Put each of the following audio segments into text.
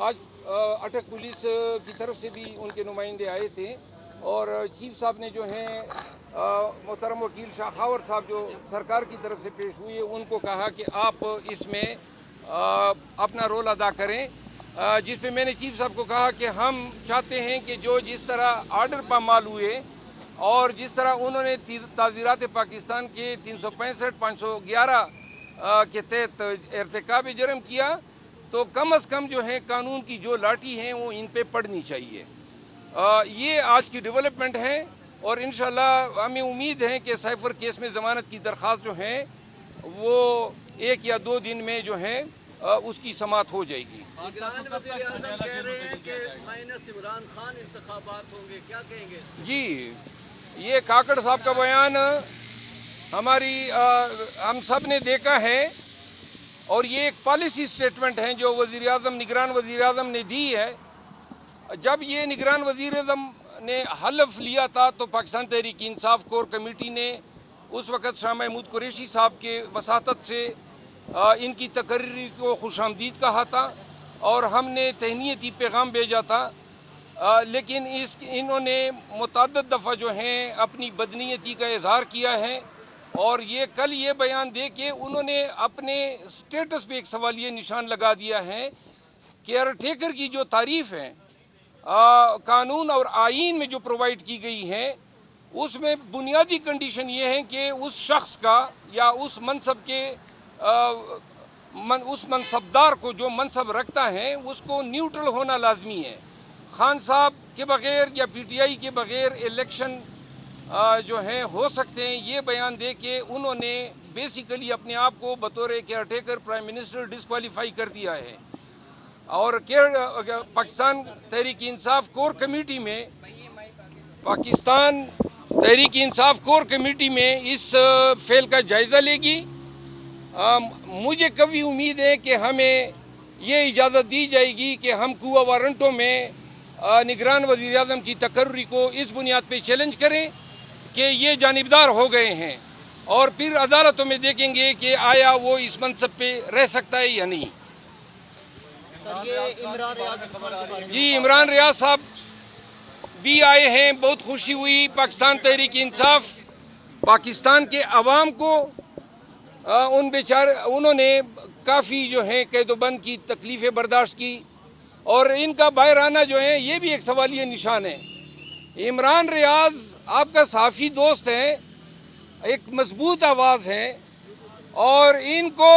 آج اٹک پولیس کی طرف سے بھی ان کے نمائندے آئے تھے اور چیف صاحب نے جو ہیں محترم وکیل شاخاور صاحب جو سرکار کی طرف سے پیش ہوئے ان کو کہا کہ آپ اس میں اپنا رول ادا کریں، جس پہ میں نے چیف صاحب کو کہا کہ ہم چاہتے ہیں کہ جس طرح آرڈر پامال ہوئے اور جس طرح انہوں نے تعزیرات پاکستان کے 365 511 کے تحت ارتکاب جرم کیا، تو کم از کم جو ہے قانون کی جو لاٹھی ہیں وہ ان پہ پڑنی چاہیے۔ یہ آج کی ڈیولپمنٹ ہے اور انشاءاللہ ہمیں امید ہے کہ سائفر کیس میں ضمانت کی درخواست جو ہے وہ 1 یا 2 دن میں جو ہے اس کی سماعت ہو جائے گی۔ نگران وزیر اعظم کہہ رہے ہیں کہ مائنس عمران خان انتخابات ہوں گے، کیا کہیں گے؟ جی، یہ کاکڑ صاحب کا بیان ہم سب نے دیکھا ہے اور یہ ایک پالیسی سٹیٹمنٹ ہے جو نگران وزیر اعظم نے دی ہے۔ جب یہ نگران وزیر اعظم نے حلف لیا تھا تو پاکستان تحریک انصاف کور کمیٹی نے اس وقت شاہ محمود قریشی صاحب کے وساطت سے ان کی تقرری کو خوش آمدید کہا تھا اور ہم نے تہنیتی پیغام بھیجا تھا، لیکن انہوں نے متعدد دفعہ جو ہیں اپنی بدنیتی کا اظہار کیا ہے اور کل یہ بیان دے کے انہوں نے اپنے سٹیٹس پہ ایک سوالیہ نشان لگا دیا ہے کہ کیئرٹیکر کی جو تعریف ہے قانون اور آئین میں جو پرووائڈ کی گئی ہے اس میں بنیادی کنڈیشن یہ ہے کہ اس شخص کا یا اس منصب کے اس منصبدار کو جو منصب رکھتا ہے اس کو نیوٹرل ہونا لازمی ہے۔ خان صاحب کے بغیر یا پی ٹی آئی کے بغیر الیکشن جو ہیں ہو سکتے ہیں، یہ بیان دے کے انہوں نے بیسیکلی اپنے آپ کو بطور care taker prime minister disqualify کر دیا ہے۔ اور پاکستان تحریک انصاف کور کمیٹی میں اس فعل کا جائزہ لے گی۔ مجھے کبھی امید ہے کہ ہمیں یہ اجازت دی جائے گی کہ ہم قوہ وارنٹوں میں نگران وزیر اعظم کی تقرری کو اس بنیاد پہ چیلنج کریں کہ یہ جانبدار ہو گئے ہیں اور پھر عدالتوں میں دیکھیں گے کہ آیا وہ اس منصب پہ رہ سکتا ہے یا نہیں۔ جی، عمران ریاض صاحب بھی آئے ہیں، بہت خوشی ہوئی۔ پاکستان تحریک انصاف پاکستان کے عوام کو انہوں نے کافی جو ہے قید و بند کی تکلیفیں برداشت کی اور ان کا باہر آنا جو ہے یہ بھی ایک سوالیہ نشان ہے۔ عمران ریاض آپ کا صحافی دوست ہے، ایک مضبوط آواز ہے اور ان کو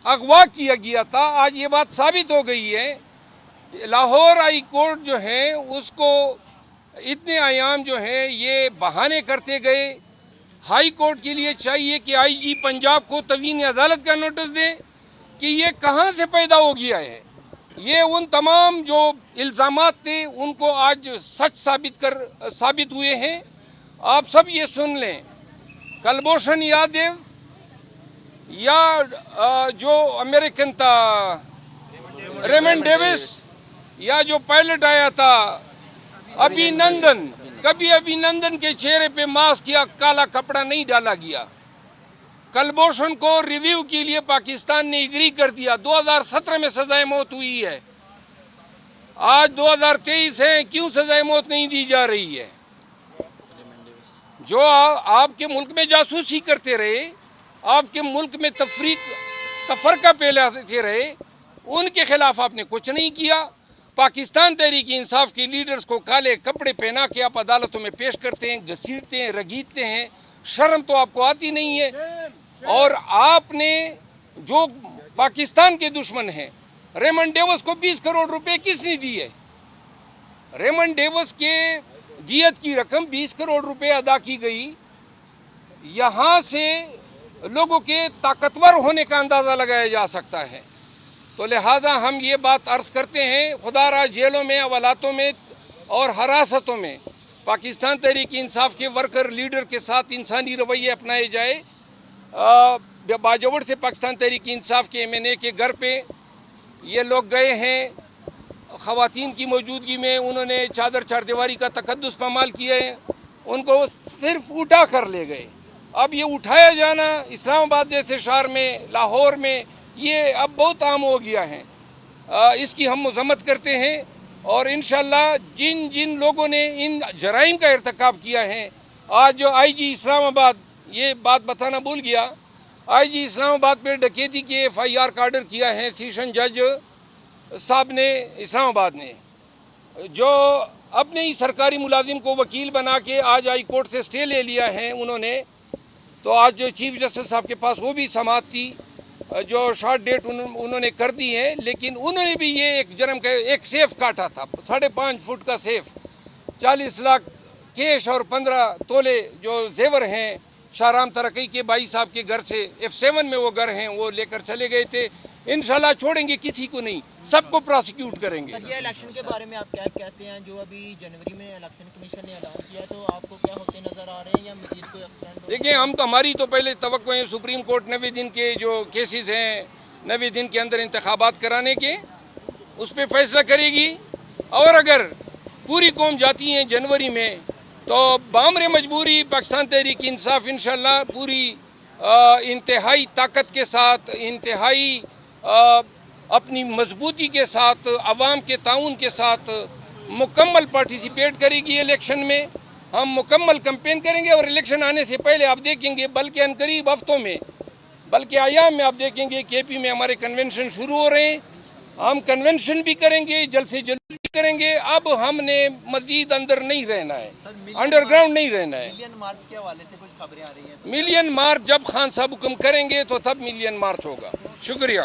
اغوا کیا گیا تھا، آج یہ بات ثابت ہو گئی ہے۔ لاہور ہائی کورٹ جو ہے اس کو اتنے ایام جو ہے یہ بہانے کرتے گئے۔ ہائی کورٹ کے لیے چاہیے کہ آئی جی پنجاب کو توہین عدالت کا نوٹس دے کہ یہ کہاں سے پیدا ہو گیا ہے۔ یہ ان تمام جو الزامات تھے ان کو آج سچ ثابت ہوئے ہیں۔ آپ سب یہ سن لیں، کلبھوشن یادو یا جو امریکن تھا ریمنڈ ڈیوس یا جو پائلٹ آیا تھا کبھی ابھی نندن کے چہرے پہ ماسک یا کالا کپڑا نہیں ڈالا گیا۔ کلبھوشن کو ریویو کے لیے پاکستان نے اگری کر دیا، 2017 میں سزائے موت ہوئی ہے، آج 2023 ہے، کیوں سزائے موت نہیں دی جا رہی ہے؟ جو آپ کے ملک میں جاسوسی کرتے رہے، آپ کے ملک میں تفرقہ پھیلاتے رہے، ان کے خلاف آپ نے کچھ نہیں کیا۔ پاکستان تحریک انصاف کے لیڈرز کو کالے کپڑے پہنا کے آپ عدالتوں میں پیش کرتے ہیں، گھسیٹتے ہیں، رگیدتے ہیں، شرم تو آپ کو آتی نہیں ہے۔ اور آپ نے جو پاکستان کے دشمن ہیں، ریمنڈ ڈیوس کو 20 کروڑ روپے کس نے دی ہے؟ ریمنڈ ڈیوس کے دیت کی رقم 20 کروڑ روپے ادا کی گئی۔ یہاں سے لوگوں کے طاقتور ہونے کا اندازہ لگایا جا سکتا ہے۔ تو لہذا ہم یہ بات عرض کرتے ہیں، خدا را جیلوں میں، حوالاتوں میں اور حراستوں میں پاکستان تحریک انصاف کے ورکر لیڈر کے ساتھ انسانی رویے اپنائے جائے۔ باجوڑ سے پاکستان تحریک انصاف کے MNA کے گھر پہ یہ لوگ گئے ہیں، خواتین کی موجودگی میں انہوں نے چار دیواری کا تقدس پامال کیا ہے، ان کو صرف اٹھا کر لے گئے۔ اب یہ اٹھایا جانا اسلام آباد جیسے شہر میں، لاہور میں، یہ اب بہت عام ہو گیا ہے۔ اس کی ہم مذمت کرتے ہیں، اور انشاءاللہ جن جن لوگوں نے ان جرائم کا ارتکاب کیا ہے، آج جو آئی جی اسلام آباد، یہ بات بتانا بھول گیا، آئی جی اسلام آباد پہ ڈکیتی کے ایف آئی آر کا آرڈر کیا ہے سیشن جج صاحب نے اسلام آباد نے، جو اپنے ہی سرکاری ملازم کو وکیل بنا کے آج ہائی کورٹ سے اسٹے لے لیا ہے انہوں نے، تو آج چیف جسٹس صاحب کے پاس وہ بھی سماعت تھی، جو شارٹ ڈیٹ انہوں نے کر دی ہے، لیکن انہوں نے بھی یہ ایک جرم کا ایک سیف کاٹا تھا، 5.5 فٹ کا سیف، 40 لاکھ کیش اور 15 تولے جو زیور ہیں شاہرام ترقی کے بھائی صاحب کے گھر سے، F7 میں وہ گھر ہیں، وہ لے کر چلے گئے تھے۔ انشاءاللہ چھوڑیں گے کسی کو نہیں، سب کو پراسیکیوٹ کریں گے۔ سر، یہ الیکشن کے بارے میں آپ کیا کہتے ہیں؟ جو ابھی جنوری میں الیکشن کمیشن نے اعلان کیا ہے، تو آپ کو کیا ہوتے نظر آ رہے ہیں یا مزید کوئی ایکسٹینڈ؟ دیکھیں، ہماری تو پہلے توقع ہے سپریم کورٹ 90 دن کے جو کیسز ہیں، 90 دن کے اندر انتخابات کرانے کے، اس پہ فیصلہ کرے گی، اور اگر پوری قوم جاتی ہے جنوری میں تو بامر مجبوری پاکستان تحریک انصاف انشاءاللہ پوری انتہائی طاقت کے ساتھ، انتہائی اپنی مضبوطی کے ساتھ، عوام کے تعاون کے ساتھ مکمل پارٹیسپیٹ کرے گی الیکشن میں۔ ہم مکمل کمپین کریں گے، اور الیکشن آنے سے پہلے آپ دیکھیں گے، بلکہ عنقریب ہفتوں میں، بلکہ ایام میں آپ دیکھیں گے کے پی میں ہمارے کنونشن شروع ہو رہے ہیں، ہم کنونشن بھی کریں گے، جلد سے جلد بھی کریں گے۔ اب ہم نے مزید اندر نہیں رہنا ہے، انڈر گراؤنڈ نہیں رہنا ہے۔ ملین مارچ کے حوالے سے کچھ خبریں آ رہی ہیں؟ ملین مارچ جب خان صاحب حکم کریں گے تو تب ملین مارچ ہوگا۔ شکریہ۔